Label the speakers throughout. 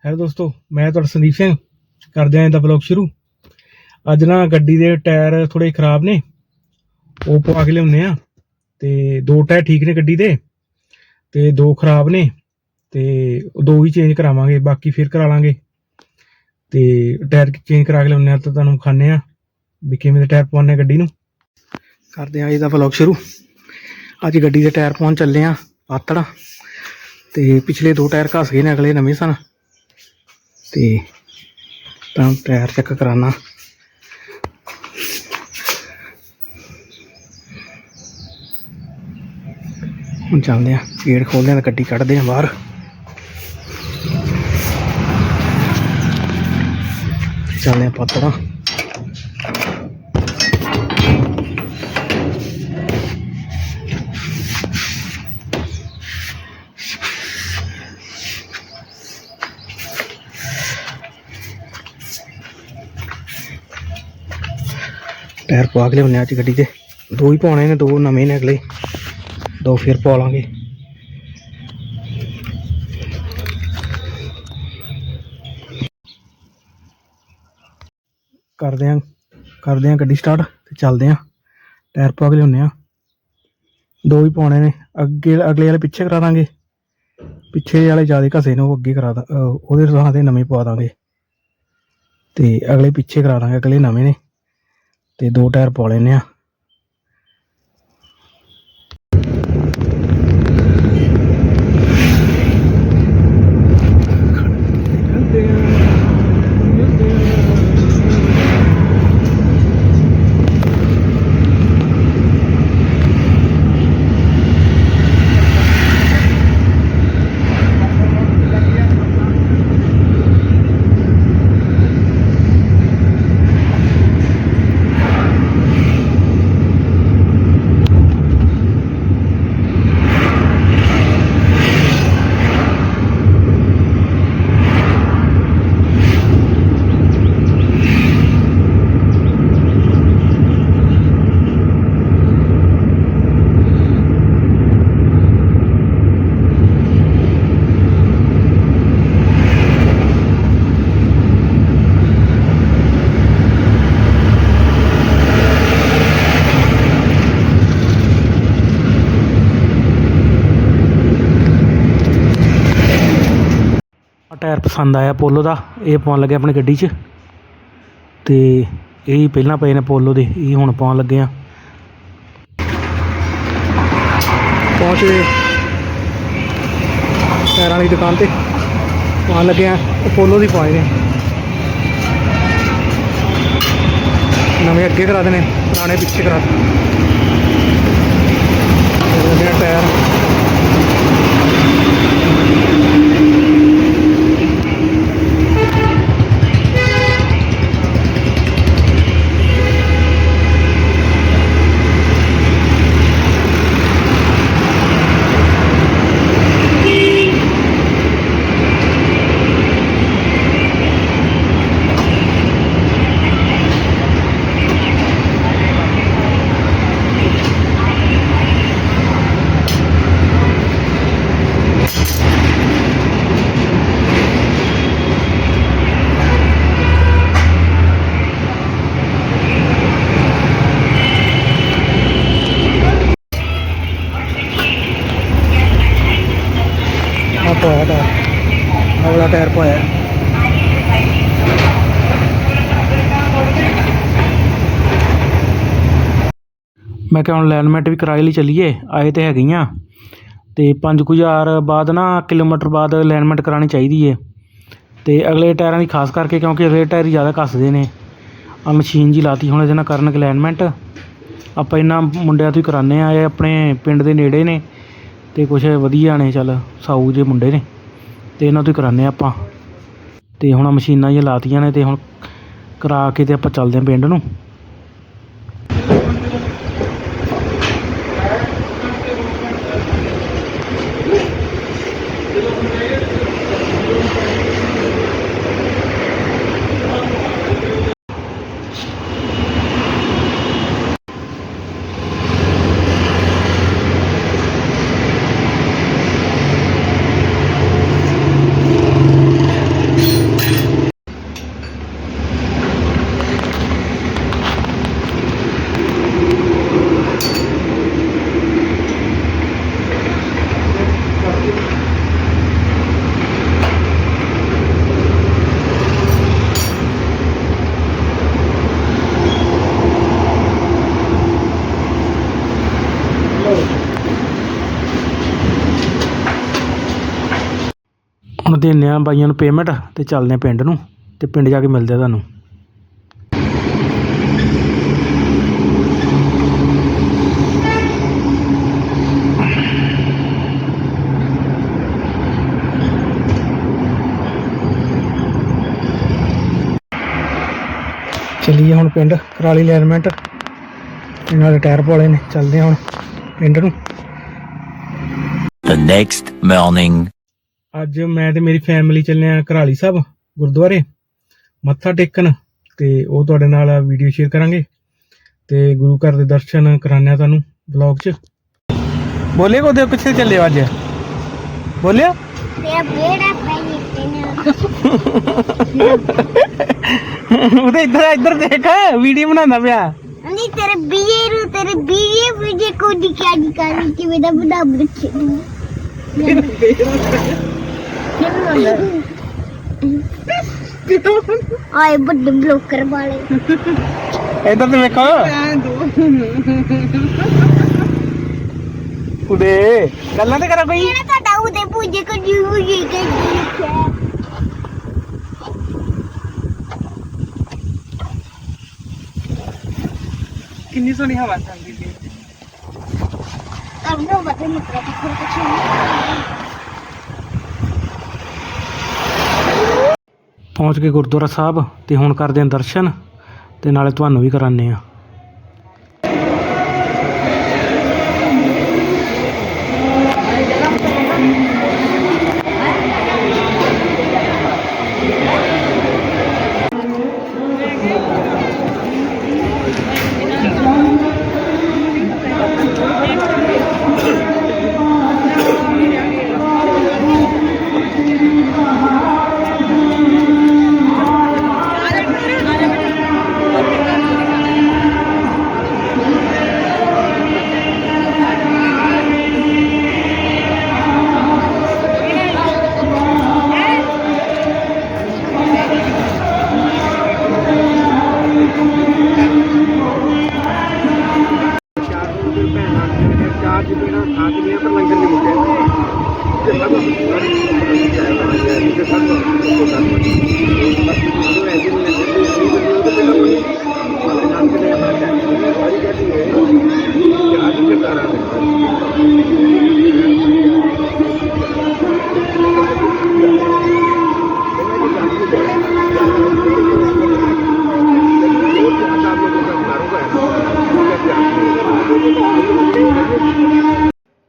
Speaker 1: Hello ਦੋਸਤੋ, ਮੈਂ ਤੁਹਾਡਾ ਸੰਦੀਪ ਸਿੰਘ ਕਰਦੇ ਆਂ ਇਹਦਾ ਵਲੌਗ ਸ਼ੁਰੂ। ਅੱਜ ਨਾ ਗੱਡੀ ਦੇ ਟਾਇਰ ਥੋੜੇ ਖਰਾਬ ਨੇ, ਉਹ ਪਵਾ ਕੇ ਲਿਆਉਂਦੇ ਆ। ਤੇ ਦੋ ਟਾਇਰ ਠੀਕ ਨੇ ਗੱਡੀ ਦੇ, ਤੇ ਦੋ ਖਰਾਬ ਨੇ, ਤੇ ਦੋ ਹੀ ਚੇਂਜ ਕਰਾਵਾਂਗੇ, ਬਾਕੀ ਫਿਰ ਕਰਾ ਲਾਂਗੇ। ਤੇ ਟਾਇਰ ਚੇਂਜ ਕਰਾ ਕੇ ਲਿਆਉਂਦੇ ਆ ਤਾਂ ਤੁਹਾਨੂੰ ਵਿਖਾਉਂਦੇ ਆ ਵੀ ਕਿਵੇਂ ਦੇ ਟਾਇਰ ਪਵਾਉਂਦੇ ਆ ਗੱਡੀ ਨੂੰ। ਕਰਦੇ ਆ ਇਹਦਾ ਵਲੌਗ ਸ਼ੁਰੂ। ਅੱਜ ਗੱਡੀ ਦੇ ਟਾਇਰ ਪਵਾਉਣ ਚੱਲੇ ਆ ਪਾਤੜ। ਤੇ ਪਿਛਲੇ ਦੋ ਟਾਇਰ ਘਸ ਗਏ ਨੇ, ਅਗਲੇ ਨਵੇਂ ਸਨ। ਤੇ ਤਾਂ ਟਾਇਰ ਚੈੱਕ ਕਰਾਨਾ। ਹੁਣ ਚੱਲਦੇ ਆ, ਗੇਟ ਖੋਲਦੇ ਆ ਤਾਂ ਗੱਡੀ ਕੱਢਦੇ ਆ ਬਾਹਰ। ਚੱਲਦੇ ਆ ਪਾਤੜਾ। ਟਾਇਰ ਪਵਾ ਕੇ ਲਿਆਉਂਦੇ ਅੱਜ ਗੱਡੀ ਦੇ। ਦੋ ਹੀ ਪਾਉਣੇ ਨੇ, ਦੋ ਨਵੇਂ ਨੇ, ਅਗਲੇ ਦੋ ਫਿਰ ਪਵਾ ਲਾਂਗੇ। ਕਰਦੇ ਆਂ ਗੱਡੀ ਸਟਾਰਟ ਤੇ ਚੱਲਦੇ ਆਂ। ਟਾਇਰ ਪਵਾ ਕੇ ਲਿਆਉਂਦੇ ਆ, ਦੋ ਹੀ ਪਾਉਣੇ ਨੇ। ਅਗਲੇ ਵਾਲੇ ਪਿੱਛੇ ਕਰਾ ਦਾਂਗੇ, ਪਿੱਛੇ ਵਾਲੇ ਜ਼ਿਆਦਾ ਘਸੇ ਨੇ, ਉਹ ਅੱਗੇ ਕਰਾ ਦਾਂ, ਉਹਦੇ ਥਾਂ ਤੇ ਨਵੇਂ ਪਵਾ ਦਾਂਗੇ। ਤੇ ਅਗਲੇ ਪਿੱਛੇ ਕਰਾ ਦਾਂਗੇ, ਅਗਲੇ ਨਵੇਂ ਨੇ। ਤੇ ਦੋ ਟਾਇਰ ਪਾ ਲੈਨੇ ਆ। ਟਾਇਰ ਪਸੰਦ ਆਇਆ ਪੋਲੋ ਦਾ, ਇਹ ਪਾਉਣ ਲੱਗੇ ਆਪਣੀ ਗੱਡੀ 'ਚ। ਤੇ ਇਹ ਪਹਿਲਾਂ ਪਏ ਨੇ ਪੋਲੋ ਦੇ, ਇਹ ਹੁਣ ਪਾਉਣ ਲੱਗੇ ਆ। ਪਹੁੰਚ ਗਏ ਟਾਇਰਾਂ ਵਾਲੀ ਦੁਕਾਨ ਤੇ, ਪਾਉਣ ਲੱਗੇ ਆ। ਪੋਲੋ ਦੀ ਪਾਏ ਨੇ, ਨਵੇਂ ਅੱਗੇ ਕਰਾ ਦੇਣੇ, ਪੁਰਾਣੇ ਪਿੱਛੇ ਕਰਾ ਦੇ ਟਾਇਰ। ਪਾਇਆ ਟਾਇਰ, ਅਗਲਾ ਟਾਇਰ ਪਾਇਆ। ਮੈਂ ਕਿਹਾ ਹੁਣ ਅਲਾਈਨਮੈਂਟ ਵੀ ਕਰਾਏ ਲਈ ਚੱਲੀਏ, ਆਏ ਤੇ ਹੈਗੀਆਂ। ਤੇ 5000 ਬਾਅਦ ਨਾ, ਕਿਲੋਮੀਟਰ ਬਾਅਦ ਅਲਾਈਨਮੈਂਟ ਕਰਾਉਣੀ ਚਾਹੀਦੀ ਹੈ। ਤੇ ਅਗਲੇ ਟਾਇਰਾਂ ਦੀ ਖਾਸ ਕਰਕੇ, ਕਿਉਂਕਿ ਅਗਲੇ ਟਾਇਰ ਜ਼ਿਆਦਾ ਘੱਸਦੇ ਨੇ। ਆ ਮਸ਼ੀਨ ਜੀ ਲਾਤੀ, ਹੁਣ ਇਹਦੇ ਨਾਲ ਕਰਨਗੇ ਅਲਾਈਨਮੈਂਟ। ਆਪਾਂ ਇਹਨਾਂ ਮੁੰਡਿਆਂ ਤੋਂ ਹੀ ਕਰਾਉਂਦੇ ਹਾਂ, ਇਹ ਆਪਣੇ ਪਿੰਡ ਦੇ ਨੇੜੇ ਨੇ ਤੇ ਕੁਛ ਵਧੀਆ ਨੇ, ਚੱਲ ਸਾਊ ਜਿਹੇ ਮੁੰਡੇ ਨੇ, ਤੇ ਇਹਨਾਂ ਤੋਂ ਹੀ ਕਰਾਉਂਦੇ ਆਪਾਂ। ਤੇ ਹੁਣ ਮਸ਼ੀਨਾਂ ਜਿਹੀਆਂ ਲਾਤੀਆਂ ਨੇ, ਤੇ ਹੁਣ ਕਰਾ ਕੇ ਤੇ ਆਪਾਂ ਚੱਲਦੇ ਹਾਂ ਪਿੰਡ ਨੂੰ। ਦਿੰਦੇ ਹਾਂ ਬਾਈਆਂ ਨੂੰ ਪੇਮੈਂਟ ਤੇ ਚੱਲਦੇ ਹਾਂ ਪਿੰਡ ਨੂੰ, ਤੇ ਪਿੰਡ ਜਾ ਕੇ ਮਿਲਦੇ ਆ ਤੁਹਾਨੂੰ। ਚੱਲੀਏ ਹੁਣ ਪਿੰਡ, ਕਰਾ ਲਈ ਅਲਾਈਨਮੈਂਟ, ਨਾਲ ਟਾਇਰ ਪਵਾਲੇ ਨੇ, ਚੱਲਦੇ ਹਾਂ ਹੁਣ ਪਿੰਡ ਨੂੰ।
Speaker 2: The next morning.
Speaker 1: ਅੱਜ ਮੈਂ ਤੇ ਮੇਰੀ ਫੈਮਿਲੀ ਚੱਲੇ ਆ ਘਰਾਲੀ ਸਾਹਿਬ ਗੁਰਦੁਆਰੇ ਮੱਥਾ ਟੇਕਣ, ਤੇ ਉਹ ਤੁਹਾਡੇ ਨਾਲ ਵੀਡੀਓ ਸ਼ੇਅਰ ਕਰਾਂਗੇ ਤੇ ਗੁਰੂ ਘਰ ਦੇ ਦਰਸ਼ਨ ਕਰਾਉਂਦੇ ਆ ਤੁਹਾਨੂੰ ਵਲੌਗ 'ਚ। ਬੋਲੇ ਕੋ ਦੇ ਪਿੱਛੇ ਚੱਲੇ ਹੋ ਅੱਜ, ਬੋਲਿਆ
Speaker 3: तेरा बेड़ा पहले
Speaker 1: ਉਹਦੇ ਇੱਧਰ ਦੇਖ, ਵੀਡੀਓ ਬਣਾਉਂਦਾ ਪਿਆ।
Speaker 3: नहीं तेरे बीए को दिखा निकाली कि मेरा बड़ा बच्चे आए बड़े ब्लॉकर वाले
Speaker 1: ਇੱਧਰ ਤੇ ਵੇਖੋ ਉਹਦੇ ਗੱਲਾਂ ਤੇ ਕਰਾ ਕੋਈ।
Speaker 3: मेरा कटा उधर पूजे को जी के
Speaker 1: ਕਿੰਨੀ ਸੋਹਣੀ ਹਵਾ ਚੱਲਦੀ ਪਈ।
Speaker 3: अब वो बता मतलब कुछ नहीं।
Speaker 1: ਪਹੁੰਚ ਗਏ ਗੁਰਦੁਆਰਾ ਸਾਹਿਬ, ਤੇ ਹੁਣ ਕਰਦੇ ਹਾਂ ਦਰਸ਼ਨ, ਤੇ ਨਾਲੇ ਤੁਹਾਨੂੰ ਵੀ ਕਰਾਉਂਦੇ ਆ।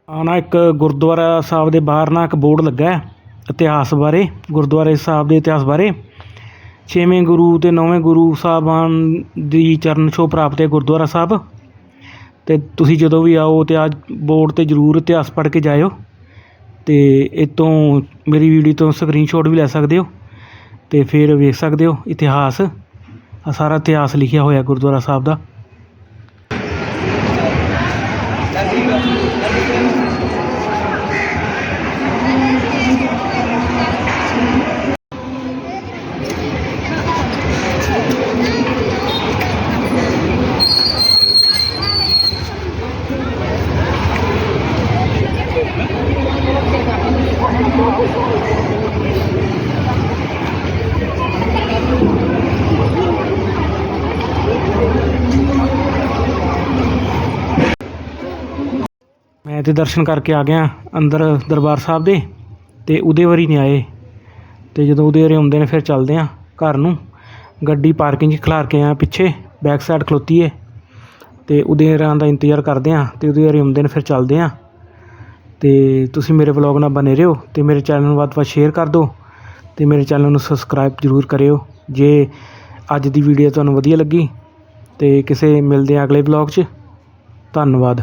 Speaker 1: ਆਣਾ ਇੱਕ ਗੁਰਦੁਆਰਾ ਸਾਹਿਬ ਦੇ ਬਾਹਰ ਨਾ ਇੱਕ ਬੋਰਡ ਲੱਗਾ ਹੈ ਇਤਿਹਾਸ ਬਾਰੇ, ਗੁਰਦੁਆਰੇ ਸਾਹਿਬ ਦੇ ਇਤਿਹਾਸ ਬਾਰੇ। 6ਵੇਂ ਗੁਰੂ ਤੇ 9ਵੇਂ ਗੁਰੂ ਸਾਹਿਬਾਨ ਦੀ ਚਰਨ ਛੋਹ ਪ੍ਰਾਪਤ ਹੈ ਗੁਰਦੁਆਰਾ ਸਾਹਿਬ। ਤੇ ਤੁਸੀਂ ਜਦੋਂ ਵੀ ਆਓ ਤੇ ਅੱਜ ਬੋਰਡ ਤੇ ਜ਼ਰੂਰ ਇਤਿਹਾਸ ਪੜ੍ਹ ਕੇ ਜਾਇਓ, ਤੇ ਇਹ ਤੋਂ ਮੇਰੀ ਵੀਡੀਓ ਤੋਂ ਸਕਰੀਨਸ਼ਾਟ ਵੀ ਲੈ ਸਕਦੇ ਹੋ, ਤੇ ਫਿਰ ਵੇਖ ਸਕਦੇ ਹੋ ਇਤਿਹਾਸ। ਆ ਸਾਰਾ ਇਤਿਹਾਸ ਲਿਖਿਆ ਹੋਇਆ ਗੁਰਦੁਆਰਾ ਸਾਹਿਬ ਦਾ। ਮੈਂ ਤੇ ਦਰਸ਼ਨ ਕਰਕੇ ਆ ਗਿਆ ਅੰਦਰ ਦਰਬਾਰ ਸਾਹਿਬ ਦੇ, ਤੇ ਉਹਦੇ ਵਾਰੀ ਨਹੀਂ ਆਏ, ਤੇ ਜਦੋਂ ਉਹਦੇ ਵਾਰੀ ਆਉਂਦੇ ਨੇ ਫਿਰ ਚੱਲਦੇ ਹਾਂ ਘਰ ਨੂੰ। ਗੱਡੀ ਪਾਰਕਿੰਗ 'ਚ ਖਿਲਾਰ ਕੇ ਆਇਆ, ਪਿੱਛੇ ਬੈਕ ਸਾਈਡ ਖਲੋਤੀ ਹੈ, ਤੇ ਉਹਦੇ ਵਾਰਾਂ ਦਾ ਇੰਤਜ਼ਾਰ ਕਰਦੇ ਹਾਂ, ਤੇ ਉਹਦੇ ਵਾਰੀ ਆਉਂਦੇ ਨੇ ਫਿਰ ਚੱਲਦੇ ਹਾਂ। ਤੇ ਤੁਸੀਂ ਮੇਰੇ ਵਲੌਗ ਨਾਲ ਬਣੇ ਰਹੋ, ਤੇ ਮੇਰੇ ਚੈਨਲ ਨੂੰ ਵੱਧ ਤੋਂ ਵੱਧ ਸ਼ੇਅਰ ਕਰ ਦਿਓ, ਤੇ ਮੇਰੇ ਚੈਨਲ ਨੂੰ ਸਬਸਕ੍ਰਾਈਬ ਜ਼ਰੂਰ ਕਰਿਓ ਜੇ ਅੱਜ ਦੀ ਵੀਡੀਓ ਤੁਹਾਨੂੰ ਵਧੀਆ ਲੱਗੀ। ਤੇ ਕਿਸੇ ਮਿਲਦੇ ਹਾਂ ਅਗਲੇ ਵਲੌਗ 'ਚ। ਧੰਨਵਾਦ।